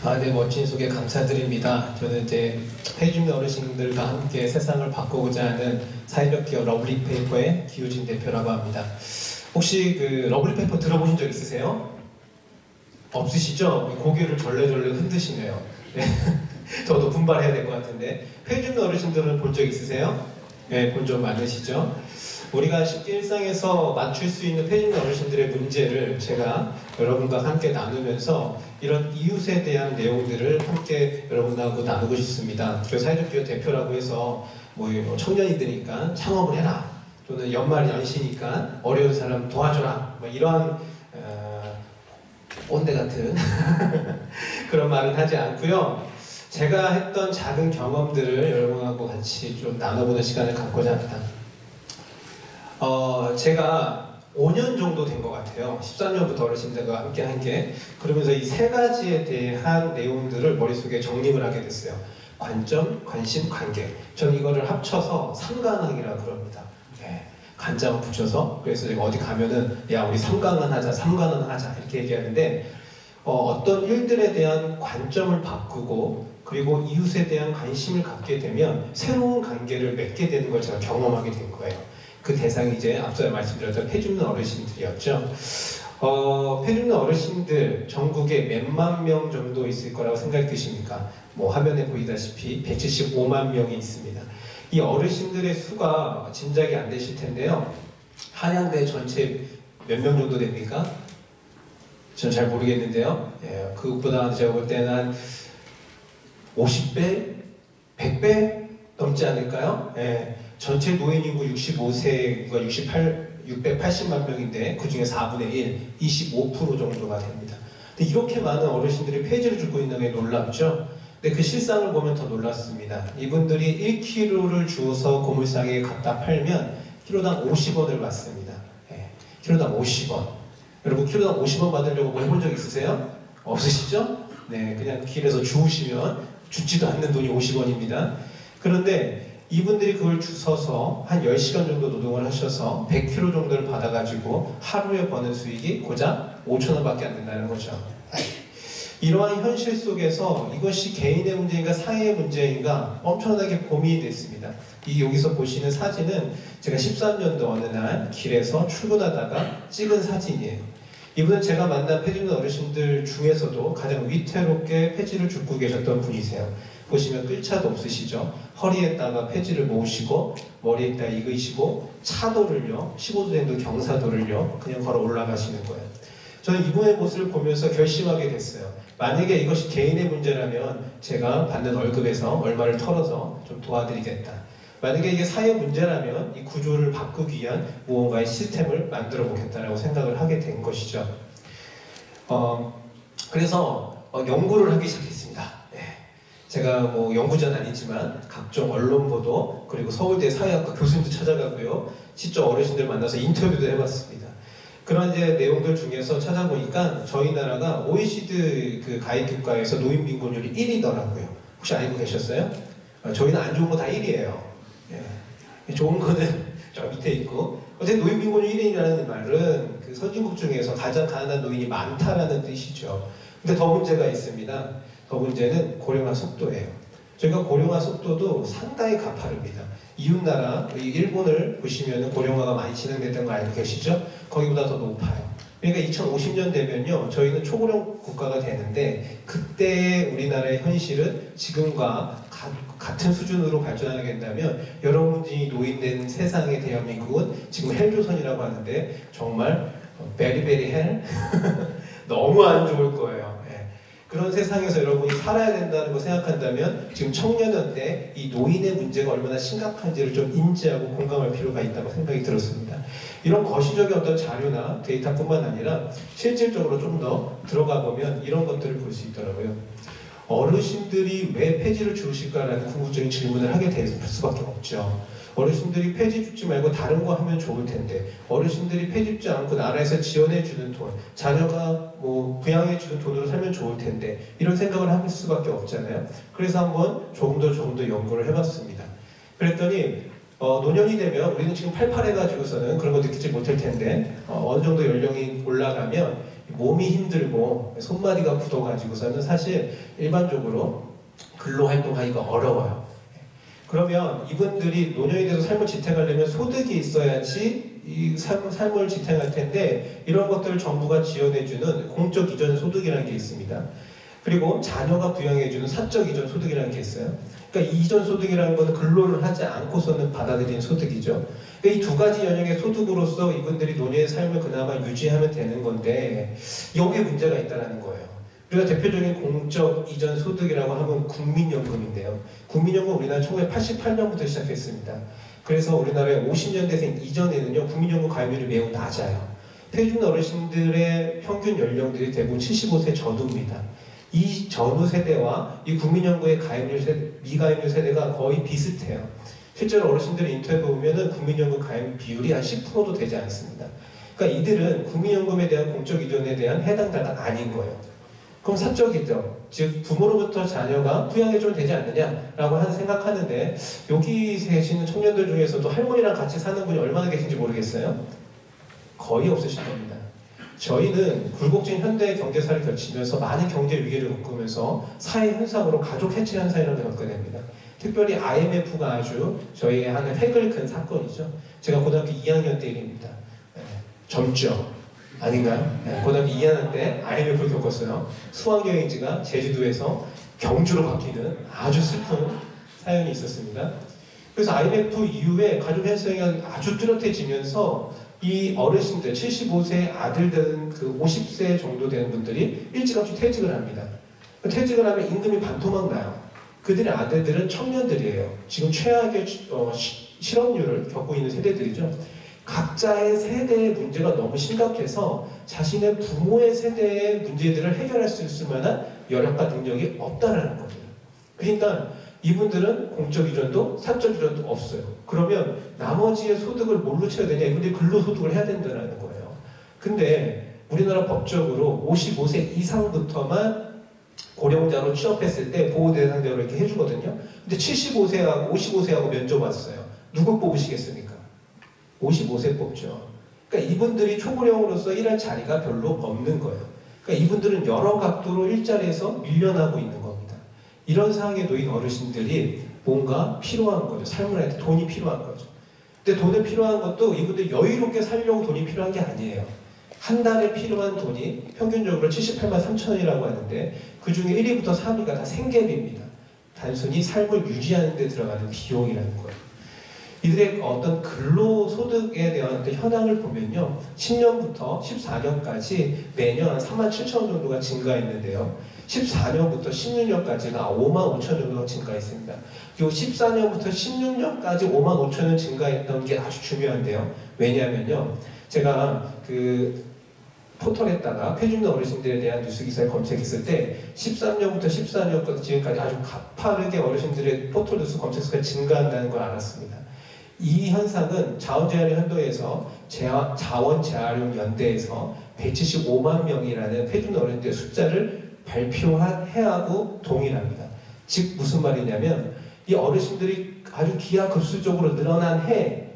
네, 멋진 소개 감사드립니다. 저는 이제 폐주민 어르신들과 함께 세상을 바꾸고자 하는 사회적 기업 러블리페이퍼의 기우진 대표라고 합니다. 혹시 그 러블리페이퍼 들어보신 적 있으세요? 없으시죠? 고개를 절레절레 흔드시네요. 네. 저도 분발해야 될 것 같은데. 폐주민 어르신들은 본 적 있으세요? 네, 본 적 많으시죠? 우리가 쉽게 일상에서 맞출 수 있는 폐주민 어르신들의 문제를 제가 여러분과 함께 나누면서 이런 이웃에 대한 내용들을 함께 여러분하고 나누고 싶습니다. 그래서 사회적 기업 대표라고 해서 뭐 청년이드니까 창업을 해라, 또는 연말 연시니까 어려운 사람 도와줘라, 뭐 이런 꼰대 같은 그런 말은 하지 않고요. 제가 했던 작은 경험들을 여러분하고 같이 좀 나눠보는 시간을 갖고자 합니다. 제가 5년 정도 된 것 같아요. 13년부터 어르신들과 함께 한 게. 그러면서 이 세 가지에 대한 내용들을 머릿속에 정립을 하게 됐어요. 관점, 관심, 관계. 저는 이거를 합쳐서 삼관왕이라고 그럽니다. 네, 간장을 붙여서. 그래서 제가 어디 가면은 야, 우리 삼관왕 하자, 삼관왕 하자 이렇게 얘기하는데, 어떤 일들에 대한 관점을 바꾸고 그리고 이웃에 대한 관심을 갖게 되면 새로운 관계를 맺게 되는 걸 제가 경험하게 된 거예요. 그 대상이 이제 앞서 말씀드렸던 폐주민 어르신들이었죠. 폐주민 어르신들 전국에 몇만 명 정도 있을 거라고 생각이 드십니까? 뭐 화면에 보이다시피 175만 명이 있습니다. 이 어르신들의 수가 짐작이 안 되실 텐데요. 한양대 전체 몇 명 정도 됩니까? 저는 잘 모르겠는데요. 예, 그것보다 제가 볼 때는 한 50배? 100배 넘지 않을까요? 예. 전체 노인 인구 65세가 680만 명인데 그 중에 4분의 1, 25% 정도가 됩니다. 근데 이렇게 많은 어르신들이 폐지를 죽고 있는 게 놀랍죠? 근데 그 실상을 보면 더 놀랐습니다. 이분들이 1kg를 주워서 고물상에 갖다 팔면 키로당 50원을 받습니다. 예, 키로당 50원. 여러분 키로당 50원 받으려고 뭐 해본 적 있으세요? 없으시죠? 네, 그냥 길에서 주우시면 죽지도 않는 돈이 50원입니다. 그런데 이분들이 그걸 주워서 한 10시간 정도 노동을 하셔서 100kg 정도를 받아가지고 하루에 버는 수익이 고작 5,000원밖에 안 된다는 거죠. 이러한 현실 속에서 이것이 개인의 문제인가 사회의 문제인가 엄청나게 고민이 됐습니다. 여기서 보시는 사진은 제가 13년도 어느 날 길에서 출근하다가 찍은 사진이에요. 이분은 제가 만난 폐주민 어르신들 중에서도 가장 위태롭게 폐지를 줍고 계셨던 분이세요. 보시면 끌차도 없으시죠? 허리에다가 폐지를 모으시고 머리에다 이으시고 차도를요, 15도정도 경사도를요 그냥 걸어 올라가시는 거예요. 저는 이분의 모습을 보면서 결심하게 됐어요. 만약에 이것이 개인의 문제라면 제가 받는 월급에서 얼마를 털어서 좀 도와드리겠다. 만약에 이게 사회 문제라면 이 구조를 바꾸기 위한 무언가의 시스템을 만들어 보겠다라고 생각을 하게 된 것이죠. 그래서 연구를 하기 시작했습니다. 제가 뭐 연구자는 아니지만 각종 언론 보도 그리고 서울대 사회학과 교수님도 찾아가고요. 직접 어르신들 만나서 인터뷰도 해봤습니다. 그런 이제 내용들 중에서 찾아보니까 저희 나라가 OECD 그 가입 국가에서 노인 빈곤율이 1위더라고요. 혹시 알고 계셨어요? 저희는 안 좋은 거 다 1위예요. 예. 좋은 거는 저 밑에 있고. 어쨌든 노인 빈곤율 1위라는 말은 그 선진국 중에서 가장 가난한 노인이 많다라는 뜻이죠. 근데 더 문제가 있습니다. 더 문제는 고령화 속도예요. 저희가 고령화 속도도 상당히 가파릅니다. 이웃나라 일본을 보시면 고령화가 많이 진행됐던 거 알고 계시죠? 거기보다 더 높아요. 그러니까 2050년 되면요 저희는 초고령 국가가 되는데 그때의 우리나라의 현실은 지금과 같은 수준으로 발전하게 된다면 여러분들이 노인된 세상의 대한민국은 지금 헬조선이라고 하는데 정말 베리베리 헬 너무 안 좋을 거예요. 그런 세상에서 여러분이 살아야 된다는 거 생각한다면 지금 청년연대 이 노인의 문제가 얼마나 심각한지를 좀 인지하고 공감할 필요가 있다고 생각이 들었습니다. 이런 거시적인 어떤 자료나 데이터뿐만 아니라 실질적으로 좀 더 들어가 보면 이런 것들을 볼 수 있더라고요. 어르신들이 왜 폐지를 주우실까라는 궁극적인 질문을 하게 될 수밖에 없죠. 어르신들이 폐지 줍지 말고 다른 거 하면 좋을 텐데 어르신들이 폐지 줍지 않고 나라에서 지원해주는 돈, 자녀가 뭐 부양해주는 돈으로 살면 좋을 텐데 이런 생각을 할 수밖에 없잖아요. 그래서 한번 조금 더 연구를 해봤습니다. 그랬더니 노년이 되면 우리는 지금 88 해가지고서는 그런 거 느끼지 못할 텐데 어느 정도 연령이 올라가면 몸이 힘들고 손마디가 굳어가지고서는 사실 일반적으로 근로활동하기가 어려워요. 그러면 이분들이 노년이 돼서 삶을 지탱하려면 소득이 있어야지 이 삶을 지탱할 텐데, 이런 것들을 정부가 지원해주는 공적 이전 소득이라는 게 있습니다. 그리고 자녀가 부양해주는 사적 이전 소득이라는 게 있어요. 그러니까 이전 소득이라는 것은 근로를 하지 않고서는 받아들이는 소득이죠. 그러니까 이 두 가지 연령의 소득으로서 이분들이 노년의 삶을 그나마 유지하면 되는 건데, 여기에 문제가 있다는 거예요. 우리가 대표적인 공적 이전 소득이라고 하면 국민연금인데요. 국민연금 우리나라 1988년부터 시작했습니다. 그래서 우리나라의 50년대생 이전에는요, 국민연금 가입률이 매우 낮아요. 폐준 어르신들의 평균 연령들이 대부분 75세 전후입니다. 이 전후 세대와 이 국민연금의 미가입률 세대가 거의 비슷해요. 실제로 어르신들 인터뷰 보면은 국민연금 가입 비율이 한 10%도 되지 않습니다. 그러니까 이들은 국민연금에 대한 공적 이전에 대한 해당자가 아닌 거예요. 그럼 사적 이전, 즉 부모로부터 자녀가 부양해주면 되지 않느냐라고 생각하는데, 여기 계시는 청년들 중에서도 할머니랑 같이 사는 분이 얼마나 계신지 모르겠어요. 거의 없으실 겁니다. 저희는 굴곡진 현대 경제사를 거치면서 많은 경제 위기를 겪으면서 사회 현상으로 가족 해체 현상이라는 걸 겪게 됩니다. 특별히 IMF가 아주 저희의 하는 획을 그은 사건이죠. 제가 고등학교 2학년 때 일입니다. 젊죠? 아닌가요? 고등학교 2학년 때 IMF를 겪었어요. 수학여행지가 제주도에서 경주로 바뀌는 아주 슬픈 사연이 있었습니다. 그래서 IMF 이후에 가족 현상이 아주 뚜렷해지면서 이 어르신들, 75세 아들들은 그 50세 정도 되는 분들이 일찌감치 퇴직을 합니다. 퇴직을 하면 임금이 반토막 나요. 그들의 아들들은 청년들이에요. 지금 최악의 실업률을 겪고 있는 세대들이죠. 각자의 세대의 문제가 너무 심각해서 자신의 부모의 세대의 문제들을 해결할 수 있을 만한 여력과 능력이 없다라는 겁니다. 그러니까 이분들은 공적 이전도 사적 이전도 없어요. 그러면 나머지의 소득을 뭘로 채워야 되냐? 이분들이 근로소득을 해야 된다는 거예요. 근데 우리나라 법적으로 55세 이상부터만 고령자로 취업했을 때 보호대상자로 이렇게 해주거든요. 근데 75세하고 55세하고 면접 왔어요. 누구 뽑으시겠습니까? 55세 뽑죠. 그러니까 이분들이 초고령으로서 일할 자리가 별로 없는 거예요. 그러니까 이분들은 여러 각도로 일자리에서 밀려나고 있는 겁니다. 이런 상황에 놓인 어르신들이 뭔가 필요한 거죠. 삶을 할 때 돈이 필요한 거죠. 근데 돈이 필요한 것도 이분들 여유롭게 살려고 돈이 필요한 게 아니에요. 한 달에 필요한 돈이 평균적으로 78만 3천 원이라고 하는데, 그 중에 1위부터 3위가 다 생계비입니다. 단순히 삶을 유지하는 데 들어가는 비용이라는 거예요. 이들의 어떤 근로소득에 대한 어떤 현황을 보면요, 10년부터 14년까지 매년 한 3만 7천 원 정도가 증가했는데요, 14년부터 16년까지가 5만 5천 정도가 증가했습니다. 이 14년부터 16년까지 5만 5천 원 증가했던 게 아주 중요한데요. 왜냐하면요, 제가 그 포털에다가 폐준된 어르신들에 대한 뉴스 기사를 검색했을 때 13년부터 14년까지 지금까지 아주 가파르게 어르신들의 포털 뉴스 검색수가 증가한다는 걸 알았습니다. 이 현상은 자원재활연도에서 자원재활연대에서 175만 명이라는 폐준된 어르신들의 숫자를 발표해야 하고 동일합니다. 즉 무슨 말이냐면, 이 어르신들이 아주 기하급수적으로 늘어난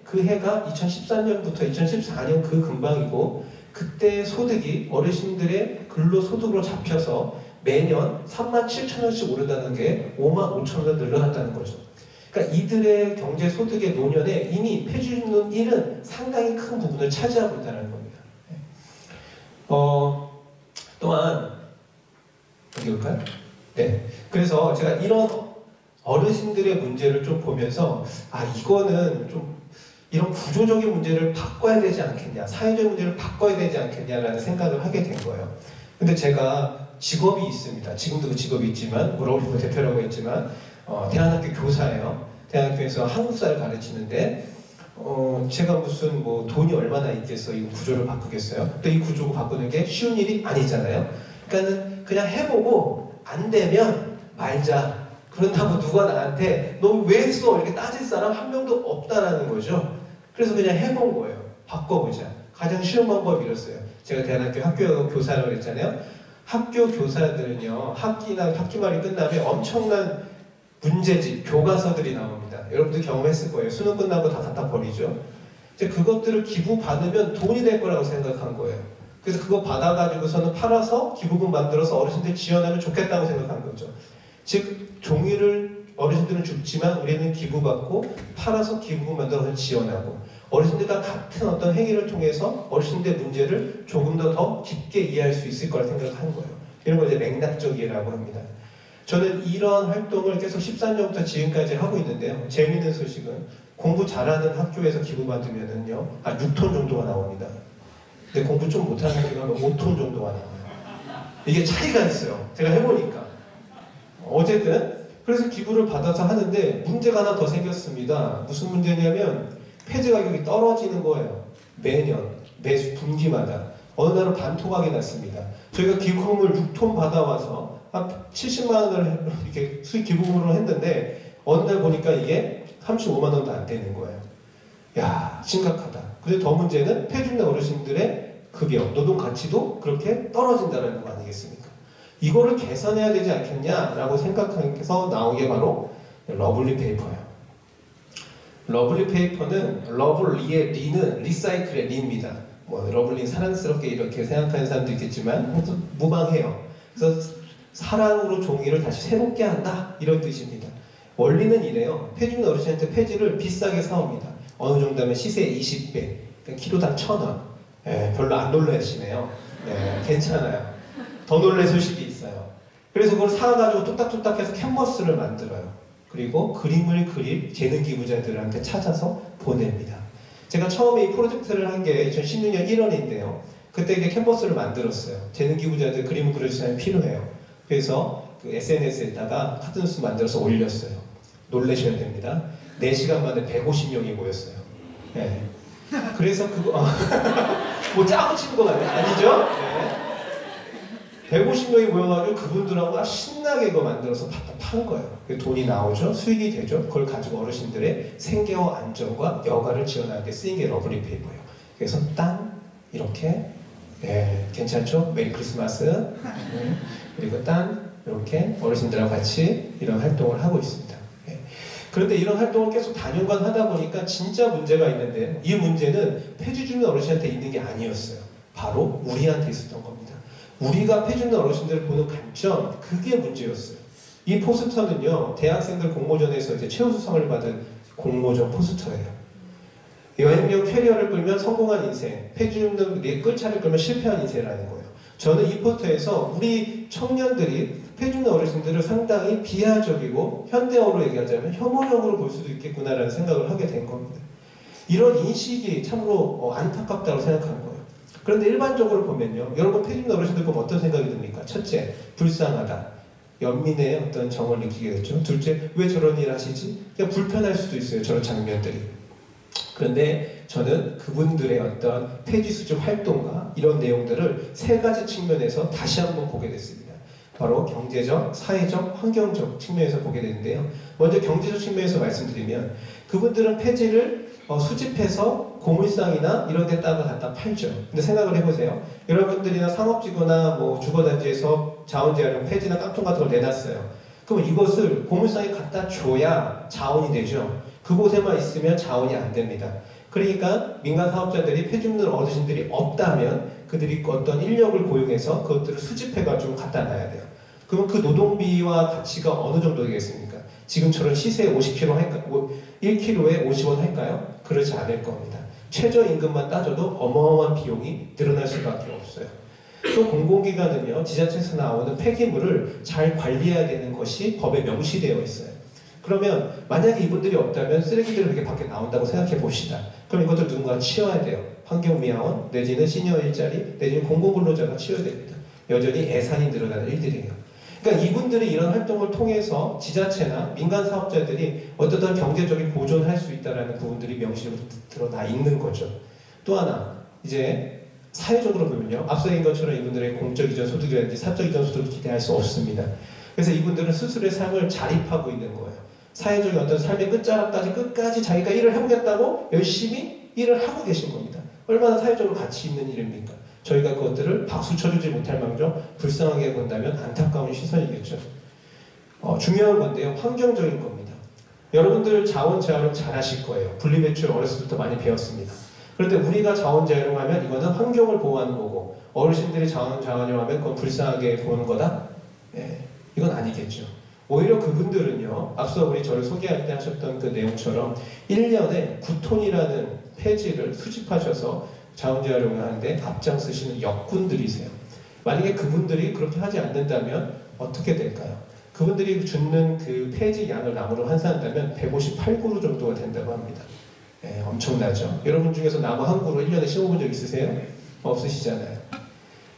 그 해가 2013년부터 2014년 그 근방이고, 그때 소득이 어르신들의 근로소득으로 잡혀서 매년 3만 7천 원씩 오른다는 게 5만 5천 원 늘어났다는 거죠. 그러니까 이들의 경제소득의 노년에 이미 폐준된 일은 상당히 큰 부분을 차지하고 있다는 겁니다. 또한 어디 볼까요? 네. 그래서 제가 이런 어르신들의 문제를 좀 보면서, 이거는 좀 이런 구조적인 문제를 바꿔야 되지 않겠냐, 사회적 문제를 바꿔야 되지 않겠냐라는 생각을 하게 된 거예요. 근데 제가 직업이 있습니다. 지금도 그 직업이 있지만, 워라밸 대표라고 했지만, 대안학교 교사예요. 대안학교에서 한국사를 가르치는데, 제가 무슨 뭐 돈이 얼마나 있겠어, 이 구조를 바꾸겠어요? 또 이 구조를 바꾸는 게 쉬운 일이 아니잖아요. 그러니까는 그냥 해보고 안 되면 말자. 그런다고 누가 나한테 너 왜 했어? 이렇게 따질 사람 한 명도 없다라는 거죠. 그래서 그냥 해본 거예요. 바꿔보자. 가장 쉬운 방법이 이랬어요. 제가 대안학교 학교 교사라고 그랬잖아요. 학교 교사들은요, 학기 말이 끝나면 엄청난 문제집, 교과서들이 나옵니다. 여러분들 경험했을 거예요. 수능 끝나고 다 갖다 버리죠. 이제 그것들을 기부 받으면 돈이 될 거라고 생각한 거예요. 그래서 그거 받아가지고서는 팔아서 기부금 만들어서 어르신들 지원하면 좋겠다고 생각한 거죠. 즉 종이를 어르신들은 줍지만 우리는 기부받고 팔아서 기부금 만들어서 지원하고 어르신들과 같은 어떤 행위를 통해서 어르신들의 문제를 조금 더 깊게 이해할 수 있을 거라 생각하는 거예요. 이런 걸 이제 맥락적 이해라고 합니다. 저는 이런 활동을 계속 13년부터 지금까지 하고 있는데요. 재미있는 소식은 공부 잘하는 학교에서 기부받으면은요, 6톤 정도가 나옵니다. 근데 공부 좀 못하는 학교가 하면 5톤 정도가 나와요. 이게 차이가 있어요. 제가 해보니까. 어쨌든 그래서 기부를 받아서 하는데 문제가 하나 더 생겼습니다. 무슨 문제냐면 폐지 가격이 떨어지는 거예요. 매년, 매 분기마다. 어느 날은 반토막이 났습니다. 저희가 기부금을 6톤 받아와서 한 70만 원을 이렇게 수익 기부금으로 했는데 어느 날 보니까 이게 35만 원도 안 되는 거예요. 야, 심각하다. 근데 더 문제는 폐주민 어르신들의 급여, 노동 가치도 그렇게 떨어진다는 거 아니겠습니까? 이거를 개선해야 되지 않겠냐라고 생각해서 나온 게 바로 러블리 페이퍼예요. 러블리 페이퍼는 러블리의 리는 리사이클의 리입니다. 뭐 러블리 사랑스럽게 이렇게 생각하는 사람도 있겠지만 무방해요. 그래서 사랑으로 종이를 다시 새롭게 한다 이런 뜻입니다. 원리는 이래요. 폐주민 어르신한테 폐지를 비싸게 사옵니다. 어느 정도 하면 시세의 20배, 그러니까 키로당 1,000원. 예, 별로 안 놀라시네요. 네, 괜찮아요. 더 놀랄 소식이 있어요. 그래서 그걸 사가지고 뚝딱뚝딱 해서 캔버스를 만들어요. 그리고 그림을 그릴 재능 기부자들한테 찾아서 보냅니다. 제가 처음에 이 프로젝트를 한 게 2016년 1월인데요. 그때 이게 캔버스를 만들었어요. 재능 기부자들 그림을 그릴 사람이 필요해요. 그래서 그 SNS에다가 카툰스 만들어서 올렸어요. 놀라셔야 됩니다. 4시간 만에 150명이 모였어요. 네. 그래서 그거 뭐 짜고 치는 거 아니죠? 네. 150명이 모여가지고 그분들하고 아주 신나게 이거 만들어서 판 거예요. 돈이 나오죠. 수익이 되죠. 그걸 가지고 어르신들의 생계와 안전과 여가를 지원하는 데 쓰인 게 러블리 페이퍼예요. 그래서 딴 이렇게 괜찮죠? 메리 크리스마스. 그리고 딴 이렇게 어르신들하고 같이 이런 활동을 하고 있습니다. 그런데 이런 활동을 계속 단연간 하다 보니까 진짜 문제가 있는데 이 문제는 폐주주민 어르신한테 있는 게 아니었어요. 바로 우리한테 있었던 겁니다. 우리가 폐주민 어르신들을 보는 관점, 그게 문제였어요. 이 포스터는요, 대학생들 공모전에서 이제 최우수상을 받은 공모전 포스터예요. 여행용 캐리어를 끌면 성공한 인생, 폐주민들이 끌차를 끌면 실패한 인생이라는 거예요. 저는 이 포스터에서 우리 청년들이 폐주민 어르신들을 상당히 비하적이고 현대어로 얘기하자면 혐오적으로 볼 수도 있겠구나라는 생각을 하게 된 겁니다. 이런 인식이 참으로 안타깝다고 생각하는 거예요. 그런데 일반적으로 보면요, 여러분 폐주민 어르신들 보면 어떤 생각이 듭니까? 첫째, 불쌍하다. 연민의 어떤 정을 느끼게 됐죠. 둘째, 왜 저런 일 하시지? 그냥 불편할 수도 있어요, 저런 장면들이. 그런데 저는 그분들의 어떤 폐지 수집 활동과 이런 내용들을 세 가지 측면에서 다시 한번 보게 됐습니다. 바로 경제적, 사회적, 환경적 측면에서 보게 되는데요. 먼저 경제적 측면에서 말씀드리면 그분들은 폐지를 수집해서 고물상이나 이런 데다가 갖다 팔죠. 근데 생각을 해보세요. 여러분들이나 상업지구나 뭐 주거단지에서 자원재활용 폐지나 깡통 같은 걸 내놨어요. 그럼 이것을 고물상에 갖다 줘야 자원이 되죠. 그곳에만 있으면 자원이 안 됩니다. 그러니까 민간 사업자들이 폐주민 어르신들이 없다면 그들이 어떤 인력을 고용해서 그것들을 수집해가지고 갖다 놔야 돼요. 그럼 그 노동비와 가치가 어느 정도 되겠습니까? 지금처럼 시세에 50kg 할까? 1kg에 50원 할까요? 그렇지 않을 겁니다. 최저임금만 따져도 어마어마한 비용이 늘어날 수밖에 없어요. 또 공공기관은요, 지자체에서 나오는 폐기물을 잘 관리해야 되는 것이 법에 명시되어 있어요. 그러면 만약에 이분들이 없다면 쓰레기들이 그렇게 밖에 나온다고 생각해 봅시다. 그럼 이것들 누군가 치워야 돼요. 환경미화원 내지는 시니어 일자리 내지는 공공근로자가 치워야 됩니다. 여전히 예산이 늘어나는 일들이에요. 그러니까 이분들이 이런 활동을 통해서 지자체나 민간 사업자들이 어떠한 경제적인 보존을 할 수 있다는 부분들이 명시로 드러나 있는 거죠. 또 하나, 이제 사회적으로 보면요, 앞서 얘기한 것처럼 이분들의 공적 이전 소득이라든지 사적 이전 소득을 기대할 수 없습니다. 그래서 이분들은 스스로의 삶을 자립하고 있는 거예요. 사회적인 어떤 삶의 끝자락까지 자기가 일을 해보겠다고 열심히 일을 하고 계신 겁니다. 얼마나 사회적으로 가치 있는 일입니까? 저희가 그것들을 박수 쳐주지 못할 망정 불쌍하게 본다면 안타까운 시선이겠죠. 중요한 건데요, 환경적인 겁니다. 여러분들 자원 재활용 잘 하실 거예요. 분리배출 어렸을 때부터 많이 배웠습니다. 그런데 우리가 자원 재활용하면 이거는 환경을 보호하는 거고 어르신들이 자원 재활용하면 그건 불쌍하게 보는 거다? 예, 이건 아니겠죠. 오히려 그분들은요, 앞서 우리 저를 소개할 때 하셨던 그 내용처럼 1년에 9톤이라는 폐지를 수집하셔서 자원 재활용을 하는데 앞장서시는 역군들이세요. 만약에 그분들이 그렇게 하지 않는다면 어떻게 될까요? 그분들이 줍는 그 폐지 양을 나무로 환산한다면 158그루 정도가 된다고 합니다. 예, 엄청나죠? 여러분 중에서 나무 한 그루 1년에 심어본 적 있으세요? 없으시잖아요.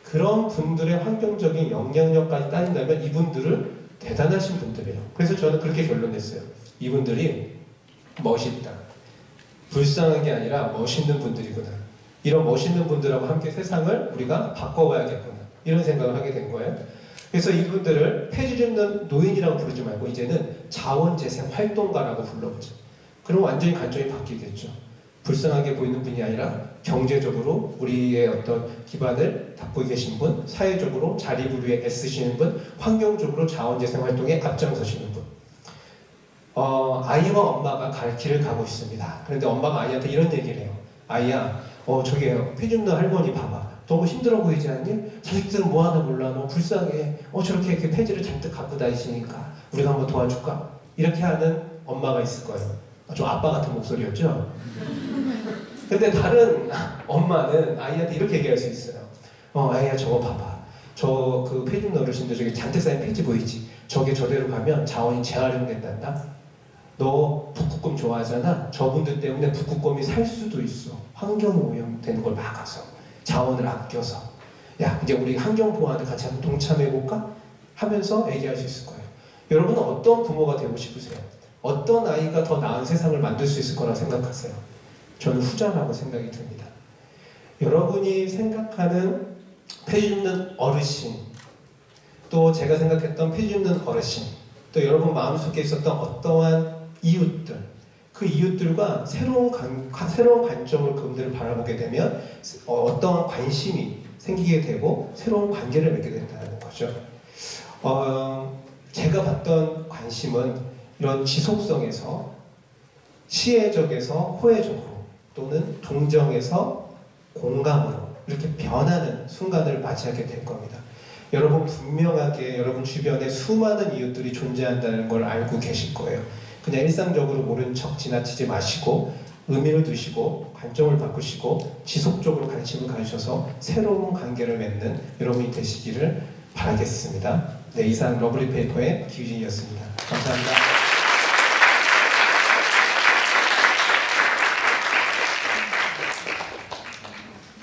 그런 분들의 환경적인 영향력까지 따진다면 이분들은 대단하신 분들이에요. 그래서 저는 그렇게 결론냈어요. 이분들이 멋있다. 불쌍한 게 아니라 멋있는 분들이구나. 이런 멋있는 분들하고 함께 세상을 우리가 바꿔봐야겠구나. 이런 생각을 하게 된 거예요. 그래서 이분들을 폐지 줍는 노인이라고 부르지 말고 이제는 자원재생 활동가라고 불러보죠. 그럼 완전히 관점이 바뀌겠죠. 불쌍하게 보이는 분이 아니라 경제적으로 우리의 어떤 기반을 닦고 계신 분, 사회적으로 자립을 위해 애쓰시는 분, 환경적으로 자원재생 활동에 앞장서시는 분. 아이와 엄마가 갈 길을 가고 있습니다. 그런데 엄마가 아이한테 이런 얘기를 해요. 아이야, 저기요, 피 줍는 할머니 봐봐. 너무 힘들어 보이지 않니? 자식들은 뭐 하나 몰라. 너무 불쌍해. 저렇게 이렇게 폐지를 잔뜩 갖고 다니시니까 우리가 한번 도와줄까? 이렇게 하는 엄마가 있을 거예요. 좀 아빠 같은 목소리였죠? 근데 다른 엄마는 아이한테 이렇게 얘기할 수 있어요. 아이야, 저거 봐봐. 저 그 폐지 줍는 어르신들 저기 잔뜩 쌓인 폐지 보이지? 저게 저대로 가면 자원이 재활용된단다. 너 북극곰 좋아하잖아. 저분들 때문에 북극곰이 살 수도 있어. 환경 오염되는 걸 막아서. 자원을 아껴서. 야, 이제 우리 환경 보호하는 같이 한번 동참해볼까? 하면서 얘기할 수 있을 거예요. 여러분은 어떤 부모가 되고 싶으세요? 어떤 아이가 더 나은 세상을 만들 수 있을 거라 생각하세요? 저는 후자라고 생각이 듭니다. 여러분이 생각하는 폐지 줍는 어르신, 또 제가 생각했던 폐지 줍는 어르신, 또 여러분 마음속에 있었던 어떠한 이웃들, 그 이웃들과 새로운 관점을 그분들을 바라보게 되면 어떠한 관심이 생기게 되고 새로운 관계를 맺게 된다는 거죠. 제가 봤던 관심은 이런 지속성에서 시혜적에서 호혜적으로 또는 동정에서 공감으로 이렇게 변하는 순간을 맞이하게 될 겁니다. 여러분 분명하게 여러분 주변에 수많은 이웃들이 존재한다는 걸 알고 계실 거예요. 그냥 일상적으로 모른 척 지나치지 마시고 의미를 두시고 관점을 바꾸시고 지속적으로 관심을 가지셔서 새로운 관계를 맺는 여러분이 되시기를 바라겠습니다. 네, 이상 러블리 페이퍼의 기우진이었습니다. 감사합니다.